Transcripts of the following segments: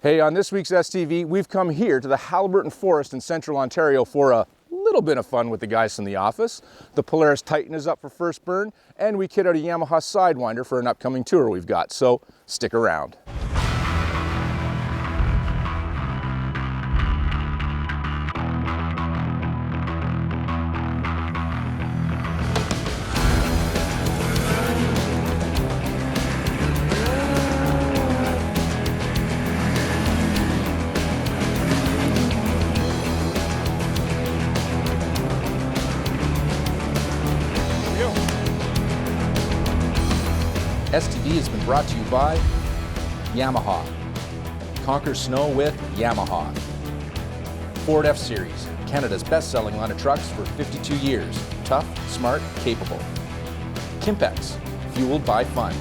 Hey, on this week's STV, we've come here to the Haliburton Forest in Central Ontario for a little bit of fun with the guys from the office. The Polaris Titan is up for first burn, and we kit out a Yamaha Sidewinder for an upcoming tour we've got, so stick around. STV has been brought to you by Yamaha. Conquer snow with Yamaha. Ford F-Series, Canada's best-selling line of trucks for 52 years. Tough, smart, capable. Kimpex, fueled by fun.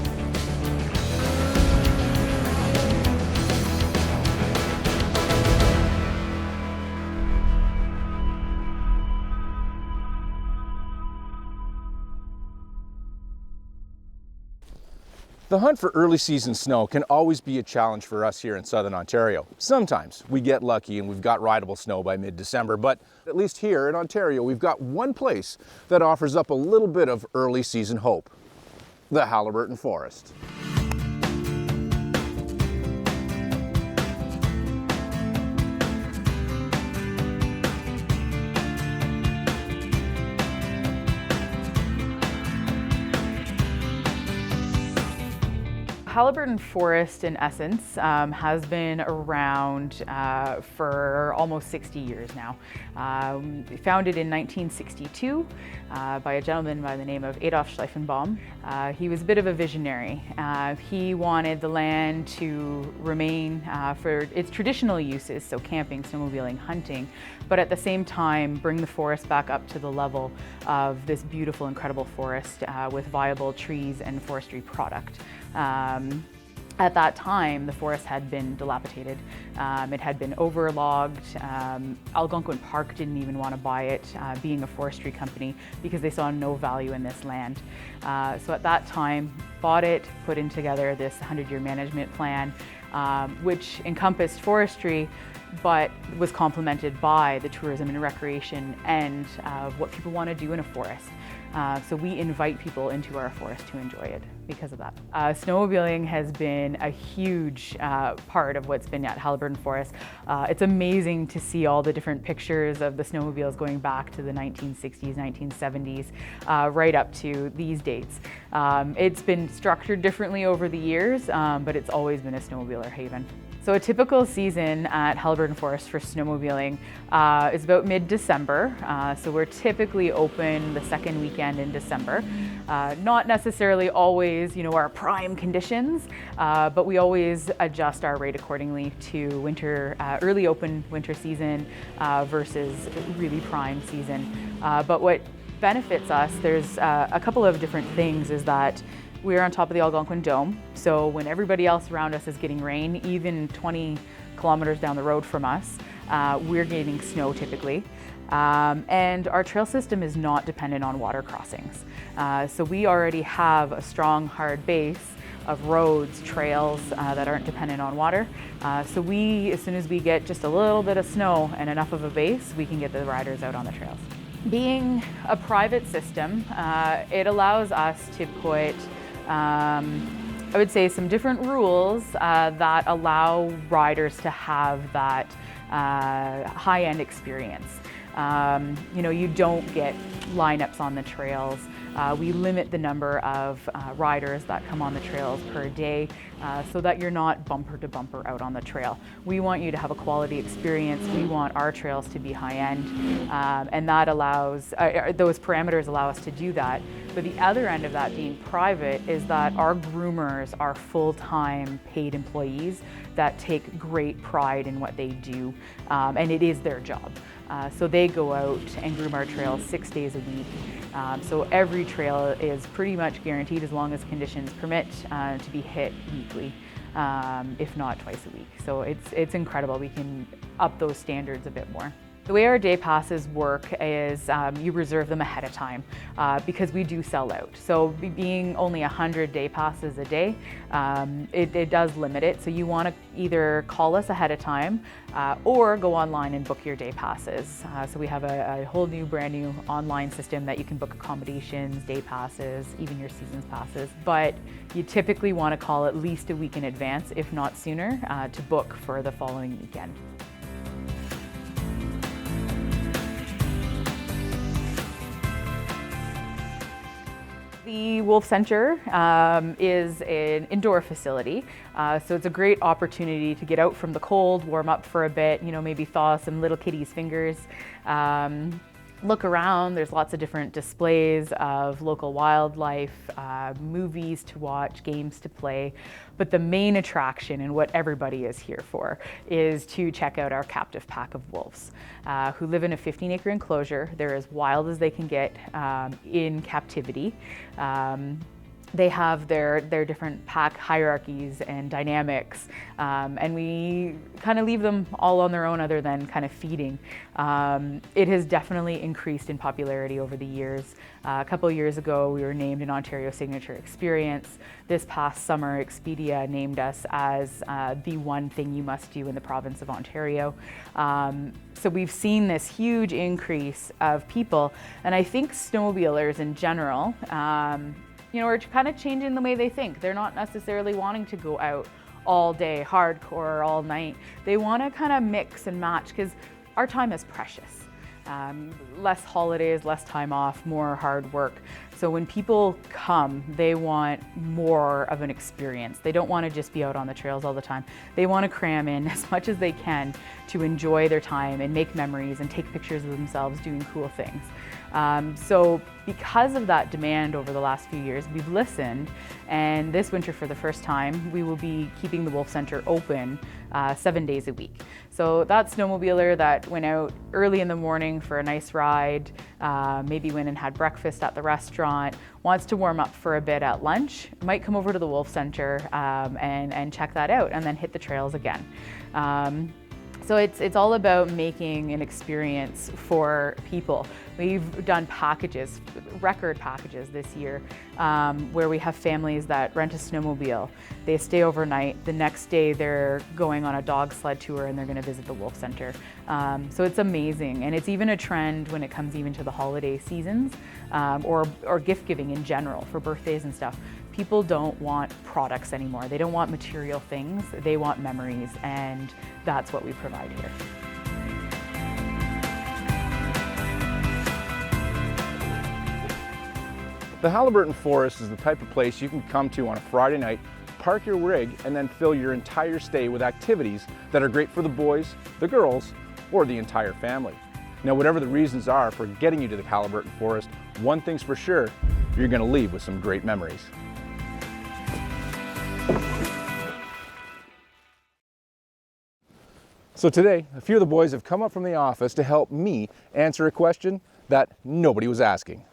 The hunt for early season snow can always be a challenge for us here in Southern Ontario. Sometimes we get lucky and we've got rideable snow by mid-December, but at least here in Ontario, we've got one place that offers up a little bit of early season hope: the Haliburton Forest. Haliburton Forest, in essence, has been around for almost 60 years now. Founded in 1962 by a gentleman by the name of Adolf Schleifenbaum. He was a bit of a visionary. He wanted the land to remain for its traditional uses, so camping, snowmobiling, hunting, but at the same time bring the forest back up to the level of this beautiful, incredible forest with viable trees and forestry product. At that time, the forest had been dilapidated. It had been overlogged. Algonquin Park didn't even want to buy it, being a forestry company, because they saw no value in this land. So at that time, bought it, put in together this 100-year management plan, which encompassed forestry, but was complemented by the tourism and recreation end of what people want to do in a forest. So we invite people into our forest to enjoy it because of that. Snowmobiling has been a huge part of what's been at Haliburton Forest. It's amazing to see all the different pictures of the snowmobiles going back to the 1960s, 1970s, right up to these dates. It's been structured differently over the years, but it's always been a snowmobiler haven. So a typical season at Haliburton Forest for snowmobiling is about mid-December. So we're typically open the second weekend in December. Not necessarily always, our prime conditions, but we always adjust our rate accordingly to winter, early open winter season versus really prime season. But what benefits us, there's a couple of different things, is that we're on top of the Algonquin Dome, so when everybody else around us is getting rain, even 20 kilometers down the road from us, we're getting snow typically. And our trail system is not dependent on water crossings. So we already have a strong, hard base of roads, trails that aren't dependent on water. So as soon as we get just a little bit of snow and enough of a base, we can get the riders out on the trails. Being a private system, it allows us to put I would say some different rules that allow riders to have that high-end experience. You don't get lineups on the trails. We limit the number of riders that come on the trails per day so that you're not bumper to bumper out on the trail. We want you to have a quality experience. We want our trails to be high-end, and that allows, those parameters allow us to do that. But the other end of that, being private, is that our groomers are full-time paid employees that take great pride in what they do, and it is their job. So they go out and groom our trails 6 days a week. So every trail is pretty much guaranteed, as long as conditions permit, to be hit weekly, if not twice a week. So it's incredible. We can up those standards a bit more. The way our day passes work is you reserve them ahead of time because we do sell out. So being only 100 day passes a day, it does limit it. So you want to either call us ahead of time or go online and book your day passes. So we have a whole new, brand new online system that you can book accommodations, day passes, even your seasons passes. But you typically want to call at least a week in advance, if not sooner, to book for the following weekend. The Wolf Center is an indoor facility, so it's a great opportunity to get out from the cold, warm up for a bit, maybe thaw some little kitties' fingers, look around. There's lots of different displays of local wildlife, movies to watch, games to play. But the main attraction and what everybody is here for is to check out our captive pack of wolves who live in a 15-acre enclosure. They're as wild as they can get in captivity. They have their different pack hierarchies and dynamics, and we kind of leave them all on their own other than kind of feeding. It has definitely increased in popularity over the years. A couple of years ago, we were named an Ontario Signature Experience. This past summer, Expedia named us as the one thing you must do in the province of Ontario. So we've seen this huge increase of people, and I think snowmobilers in general, are kind of changing the way they think. They're not necessarily wanting to go out all day, hardcore, all night. They want to kind of mix and match because our time is precious. Less holidays, less time off, more hard work. So when people come, they want more of an experience. They don't want to just be out on the trails all the time. They want to cram in as much as they can to enjoy their time and make memories and take pictures of themselves doing cool things. So because of that demand over the last few years, we've listened, and this winter for the first time, we will be keeping the Wolf Center open 7 days a week. So that snowmobiler that went out early in the morning for a nice ride, maybe went and had breakfast at the restaurant, wants to warm up for a bit at lunch, might come over to the Wolf Center and check that out and then hit the trails again. So it's all about making an experience for people. We've done packages, record packages this year, where we have families that rent a snowmobile. They stay overnight. The next day they're going on a dog sled tour and they're going to visit the Wolf Center. So it's amazing, and it's even a trend when it comes even to the holiday seasons, or gift giving in general for birthdays and stuff. People don't want products anymore. They don't want material things. They want memories, and that's what we provide here. The Haliburton Forest is the type of place you can come to on a Friday night, park your rig, and then fill your entire stay with activities that are great for the boys, the girls, or the entire family. Now, whatever the reasons are for getting you to the Haliburton Forest, one thing's for sure, you're going to leave with some great memories. So today, a few of the boys have come up from the office to help me answer a question that nobody was asking.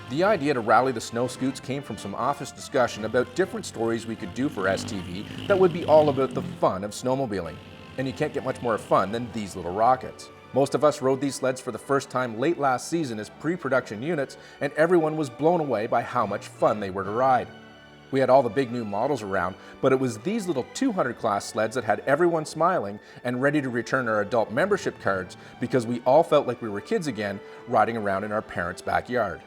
The idea to rally the snow scoots came from some office discussion about different stories we could do for STV that would be all about the fun of snowmobiling. And you can't get much more fun than these little rockets. Most of us rode these sleds for the first time late last season as pre-production units, and everyone was blown away by how much fun they were to ride. We had all the big new models around, but it was these little 200 class sleds that had everyone smiling and ready to return our adult membership cards because we all felt like we were kids again riding around in our parents' backyard.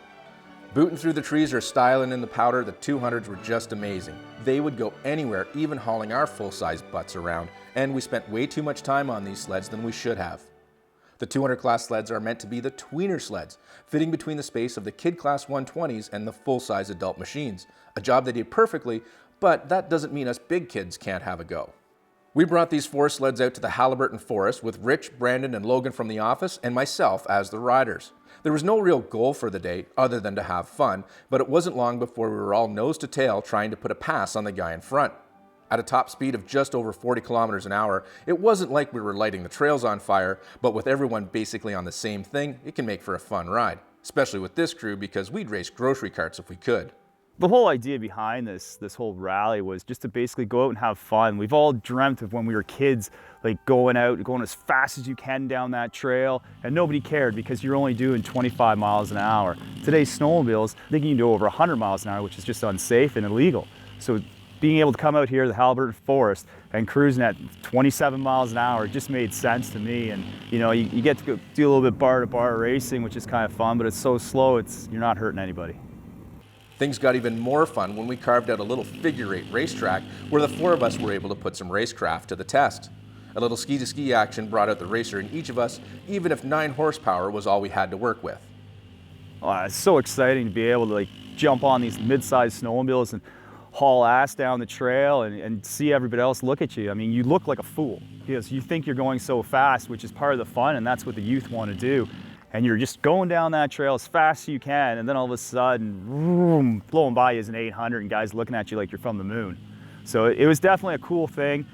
Booting through the trees or styling in the powder, the 200s were just amazing. They would go anywhere, even hauling our full-size butts around, and we spent way too much time on these sleds than we should have. The 200 class sleds are meant to be the tweener sleds, fitting between the space of the kid class 120s and the full-size adult machines. A job they did perfectly, but that doesn't mean us big kids can't have a go. We brought these 4 sleds out to the Haliburton Forest with Rich, Brandon, and Logan from the office and myself as the riders. There was no real goal for the day other than to have fun, but it wasn't long before we were all nose to tail trying to put a pass on the guy in front. At a top speed of just over 40 kilometers an hour, it wasn't like we were lighting the trails on fire, but with everyone basically on the same thing, it can make for a fun ride, especially with this crew because we'd race grocery carts if we could. The whole idea behind this whole rally was just to basically go out and have fun. We've all dreamt of when we were kids, like going out, going as fast as you can down that trail, and nobody cared because you're only doing 25 miles an hour. Today's snowmobiles, they can do over 100 miles an hour, which is just unsafe and illegal. So being able to come out here to the Haliburton Forest and cruising at 27 miles an hour just made sense to me. And you know, you get to go do a little bit bar-to-bar racing, which is kind of fun, but it's so slow, you're not hurting anybody. Things got even more fun when we carved out a little figure-8 racetrack where the 4 of us were able to put some racecraft to the test. A little ski-to-ski action brought out the racer in each of us, even if 9 horsepower was all we had to work with. It's so exciting to be able to like jump on these mid-sized snowmobiles and haul ass down the trail and see everybody else look at you. I mean, you look like a fool because you think you're going so fast, which is part of the fun, and that's what the youth want to do. And you're just going down that trail as fast as you can, and then all of a sudden, vroom, blowing by you is an 800 and guys looking at you like you're from the moon. So it was definitely a cool thing.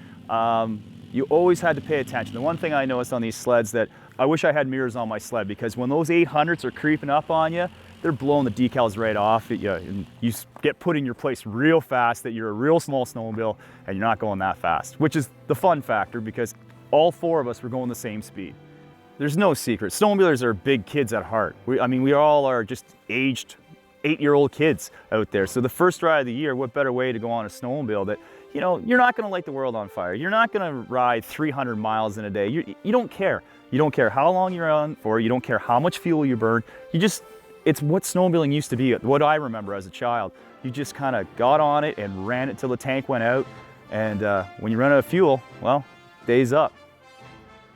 You always had to pay attention. The one thing I noticed on these sleds that I wish I had mirrors on my sled, because when those 800s are creeping up on you, they're blowing the decals right off at you, and you get put in your place real fast that you're a real small snowmobile and you're not going that fast, which is the fun factor because all 4 of us were going the same speed. There's no secret. Snowmobilers are big kids at heart. I mean, we all are just aged 8-year-old kids out there. So the first ride of the year, what better way to go on a snowmobile that, you know, you're not going to light the world on fire. You're not going to ride 300 miles in a day. You don't care. You don't care how long you're on for. You don't care how much fuel you burn. It's what snowmobiling used to be, what I remember as a child. You just kind of got on it and ran it till the tank went out. And when you run out of fuel, well, day's up.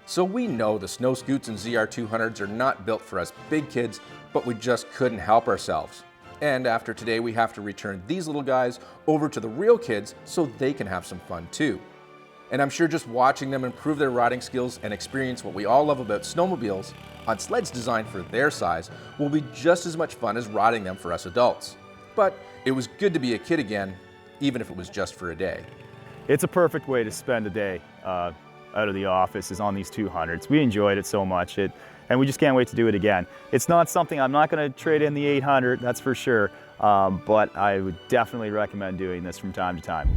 So we know the snow scoots and ZR200s are not built for us big kids, but we just couldn't help ourselves. And after today, we have to return these little guys over to the real kids so they can have some fun too. And I'm sure just watching them improve their riding skills and experience what we all love about snowmobiles on sleds designed for their size will be just as much fun as riding them for us adults. But it was good to be a kid again, even if it was just for a day. It's a perfect way to spend a day out of the office is on these 200s. We enjoyed it so much, and we just can't wait to do it again. It's not something I'm not going to trade in the 800, that's for sure, but I would definitely recommend doing this from time to time.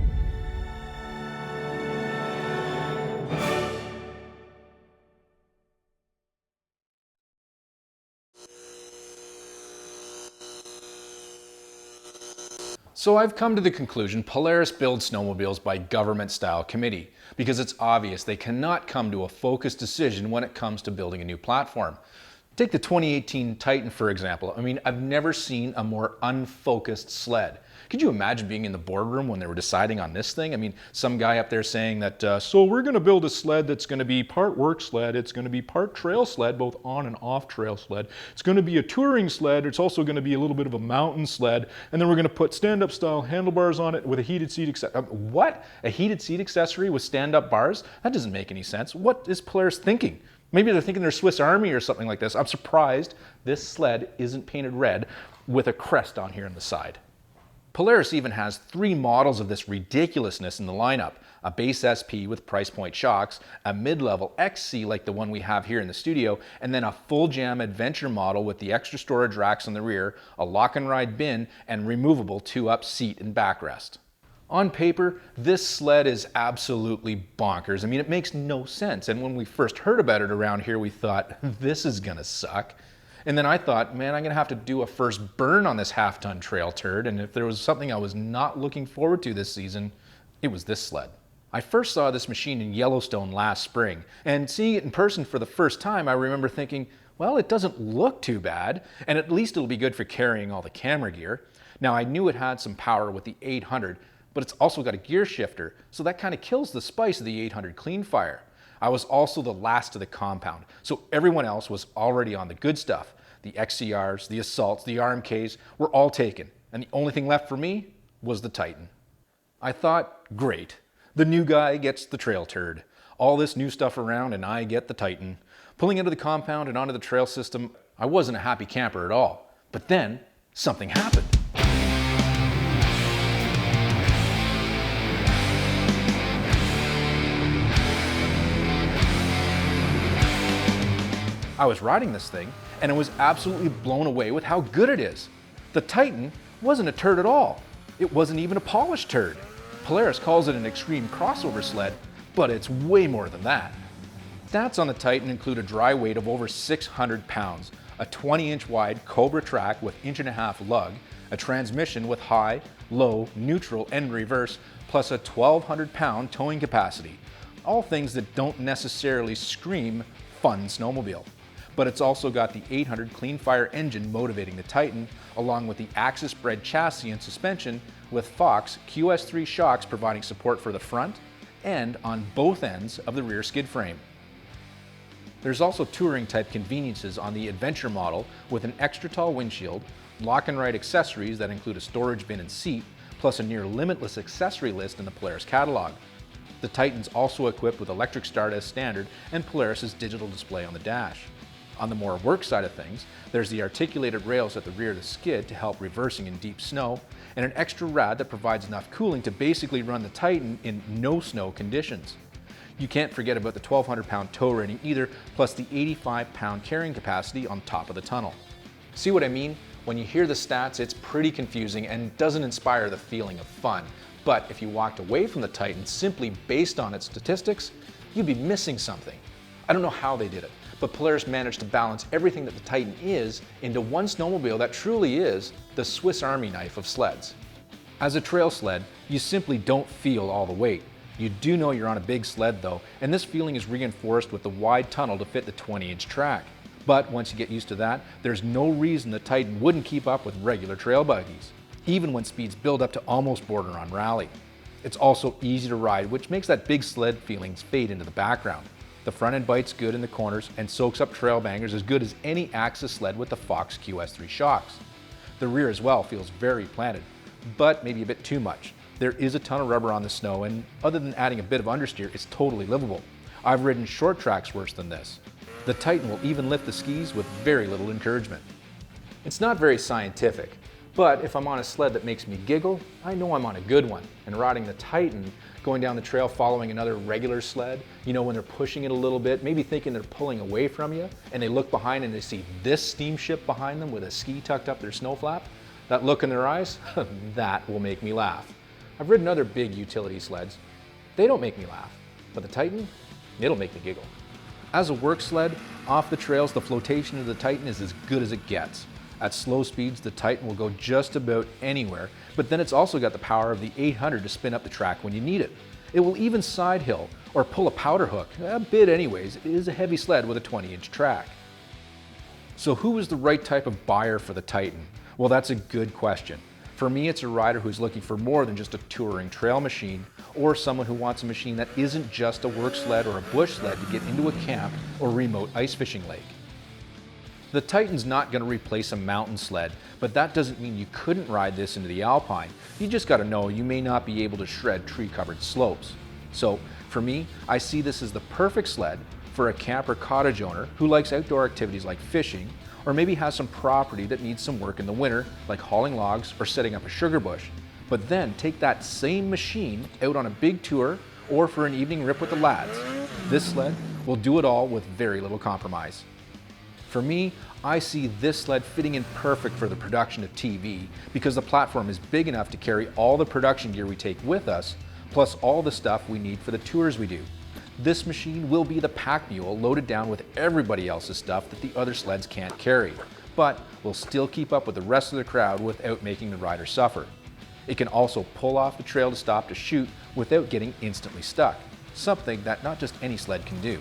So I've come to the conclusion Polaris builds snowmobiles by government-style committee because it's obvious they cannot come to a focused decision when it comes to building a new platform. Take the 2018 Titan, for example. I mean, I've never seen a more unfocused sled. Could you imagine being in the boardroom when they were deciding on this thing? I mean, some guy up there saying that, so we're going to build a sled that's going to be part work sled, it's going to be part trail sled, both on and off trail sled. It's going to be a touring sled, it's also going to be a little bit of a mountain sled, and then we're going to put stand-up style handlebars on it with a heated seat accessory. What? A heated seat accessory with stand-up bars? That doesn't make any sense. What is Polaris thinking? Maybe they're thinking they're Swiss Army or something like this. I'm surprised this sled isn't painted red with a crest on here on the side. Polaris even has 3 models of this ridiculousness in the lineup. A base SP with price point shocks, a mid-level XC like the one we have here in the studio, and then a full jam adventure model with the extra storage racks on the rear, a lock and ride bin, and removable 2-up seat and backrest. On paper, this sled is absolutely bonkers. I mean, it makes no sense. And when we first heard about it around here, we thought, this is gonna suck. And then I thought, man, I'm gonna have to do a first burn on this half-ton trail turd. And if there was something I was not looking forward to this season, it was this sled. I first saw this machine in Yellowstone last spring, and seeing it in person for the first time, I remember thinking, well, it doesn't look too bad, and at least it'll be good for carrying all the camera gear. Now, I knew it had some power with the 800, but it's also got a gear shifter, so that kind of kills the spice of the 800 clean fire. I was also the last of the compound, so everyone else was already on the good stuff. The XCRs, the Assaults, the RMKs were all taken, and the only thing left for me was the Titan. I thought, great, the new guy gets the trail turd. All this new stuff around and I get the Titan. Pulling into the compound and onto the trail system, I wasn't a happy camper at all. But then, something happened. I was riding this thing, and I was absolutely blown away with how good it is. The Titan wasn't a turd at all. It wasn't even a polished turd. Polaris calls it an extreme crossover sled, but it's way more than that. Stats on the Titan include a dry weight of over 600 pounds, a 20-inch wide Cobra track with 1.5-inch lug, a transmission with high, low, neutral, and reverse, plus a 1,200-pound towing capacity. All things that don't necessarily scream fun snowmobile. But it's also got the 800 clean fire engine motivating the Titan, along with the axis bred chassis and suspension, with Fox QS3 shocks providing support for the front and on both ends of the rear skid frame. There's also touring type conveniences on the Adventure model with an extra tall windshield, lock and ride accessories that include a storage bin and seat, plus a near limitless accessory list in the Polaris catalog. The Titan's also equipped with electric start as standard and Polaris's digital display on the dash. On the more work side of things, there's the articulated rails at the rear of the skid to help reversing in deep snow, and an extra rad that provides enough cooling to basically run the Titan in no snow conditions. You can't forget about the 1,200-pound tow rating either, plus the 85-pound carrying capacity on top of the tunnel. See what I mean? When you hear the stats, it's pretty confusing and doesn't inspire the feeling of fun. But if you walked away from the Titan simply based on its statistics, you'd be missing something. I don't know how they did it, but Polaris managed to balance everything that the Titan is into one snowmobile that truly is the Swiss Army knife of sleds. As a trail sled, you simply don't feel all the weight. You do know you're on a big sled though, and this feeling is reinforced with the wide tunnel to fit the 20-inch track. But once you get used to that, there's no reason the Titan wouldn't keep up with regular trail buggies, even when speeds build up to almost border on rally. It's also easy to ride, which makes that big sled feelings fade into the background. The front end bites good in the corners and soaks up trail bangers as good as any axis sled with the Fox QS3 shocks. The rear as well feels very planted, but maybe a bit too much. There is a ton of rubber on the snow, and other than adding a bit of understeer, it's totally livable. I've ridden short tracks worse than this. The Titan will even lift the skis with very little encouragement. It's not very scientific, but if I'm on a sled that makes me giggle, I know I'm on a good one. And riding the Titan, going down the trail following another regular sled, you know, when they're pushing it a little bit, maybe thinking they're pulling away from you, and they look behind and they see this steamship behind them with a ski tucked up their snow flap, that look in their eyes, that will make me laugh. I've ridden other big utility sleds. They don't make me laugh, but the Titan, it'll make me giggle. As a work sled, off the trails, the flotation of the Titan is as good as it gets. At slow speeds, the Titan will go just about anywhere, but then it's also got the power of the 800 to spin up the track when you need it. It will even side hill or pull a powder hook, a bit anyways. It is a heavy sled with a 20-inch track. So who is the right type of buyer for the Titan? Well, that's a good question. For me, it's a rider who's looking for more than just a touring trail machine, or someone who wants a machine that isn't just a work sled or a bush sled to get into a camp or remote ice fishing lake. The Titan's not going to replace a mountain sled, but that doesn't mean you couldn't ride this into the Alpine. You just got to know you may not be able to shred tree-covered slopes. So for me, I see this as the perfect sled for a camp or cottage owner who likes outdoor activities like fishing, or maybe has some property that needs some work in the winter, like hauling logs or setting up a sugar bush. But then take that same machine out on a big tour or for an evening rip with the lads. This sled will do it all with very little compromise. For me, I see this sled fitting in perfect for the production of TV because the platform is big enough to carry all the production gear we take with us, plus all the stuff we need for the tours we do. This machine will be the pack mule loaded down with everybody else's stuff that the other sleds can't carry, but will still keep up with the rest of the crowd without making the rider suffer. It can also pull off the trail to stop to shoot without getting instantly stuck, something that not just any sled can do.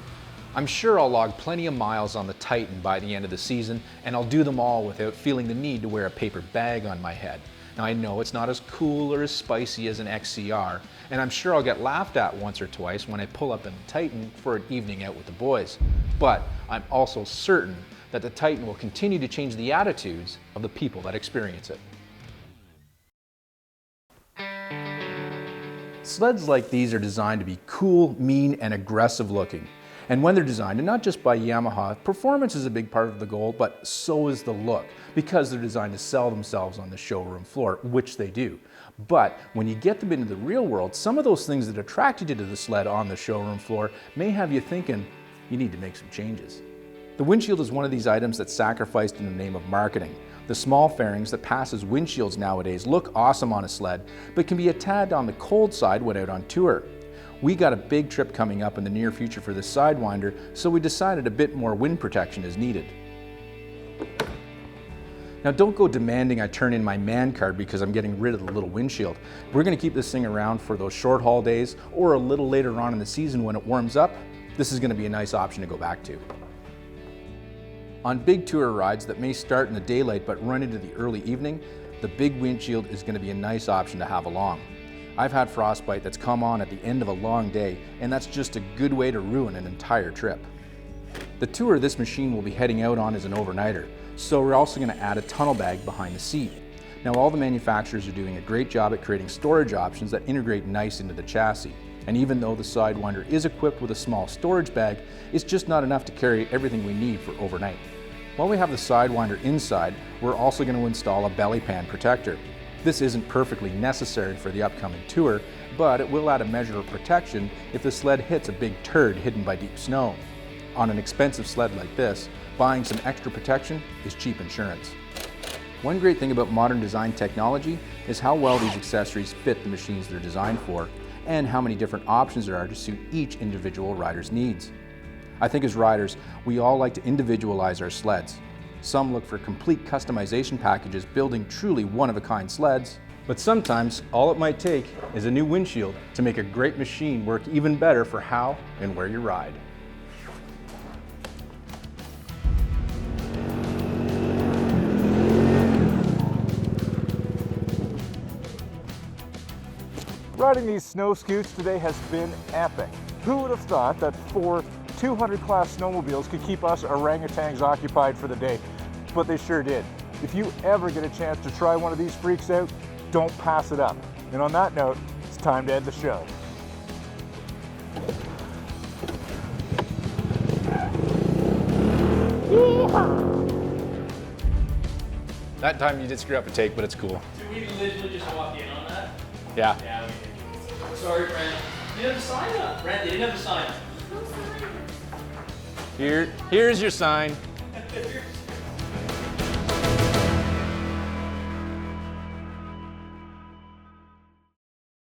I'm sure I'll log plenty of miles on the Titan by the end of the season, and I'll do them all without feeling the need to wear a paper bag on my head. Now I know it's not as cool or as spicy as an XCR, and I'm sure I'll get laughed at once or twice when I pull up in the Titan for an evening out with the boys. But I'm also certain that the Titan will continue to change the attitudes of the people that experience it. Sleds like these are designed to be cool, mean, and aggressive looking. And when they're designed, and not just by Yamaha, performance is a big part of the goal, but so is the look, because they're designed to sell themselves on the showroom floor, which they do. But when you get them into the real world, some of those things that attracted you to the Sled on the showroom floor may have you thinking you need to make some changes. The windshield is one of these items that's sacrificed in the name of marketing. The small fairings that pass as windshields nowadays look awesome on a Sled, but can be a tad on the cold side when out on tour. We got a big trip coming up in the near future for this Sidewinder, so we decided a bit more wind protection is needed. Now don't go demanding I turn in my man card because I'm getting rid of the little windshield. We're going to keep this thing around for those short haul days or a little later on in the season when it warms up. This is going to be a nice option to go back to. On big tour rides that may start in the daylight but run into the early evening, the big windshield is going to be a nice option to have along. I've had frostbite that's come on at the end of a long day, and that's just a good way to ruin an entire trip. The tour this machine will be heading out on is an overnighter, so we're also going to add a tunnel bag behind the seat. Now all the manufacturers are doing a great job at creating storage options that integrate nice into the chassis. And even though the Sidewinder is equipped with a small storage bag, it's just not enough to carry everything we need for overnight. While we have the Sidewinder inside, we're also going to install a belly pan protector. This isn't perfectly necessary for the upcoming tour, but it will add a measure of protection if the Sled hits a big turd hidden by deep snow. On an expensive Sled like this, buying some extra protection is cheap insurance. One great thing about modern design technology is how well these accessories fit the machines they're designed for, and how many different options there are to suit each individual rider's needs. I think as riders, we all like to individualize our sleds. Some look for complete customization packages building truly one-of-a-kind sleds, but sometimes all it might take is a new windshield to make a great machine work even better for how and where you ride. Riding these snow scoots today has been epic. Who would have thought that 4 200 class snowmobiles could keep us orangutans occupied for the day? But they sure did. If you ever get a chance to try one of these freaks out, don't pass it up. And on that note, it's time to end the show. That time you did screw up a take, but it's cool. Did we literally just walk in on that? Yeah. Yeah, we did. Sorry, Brent. You didn't have a sign up. Brent, they didn't have a sign. Here's your sign.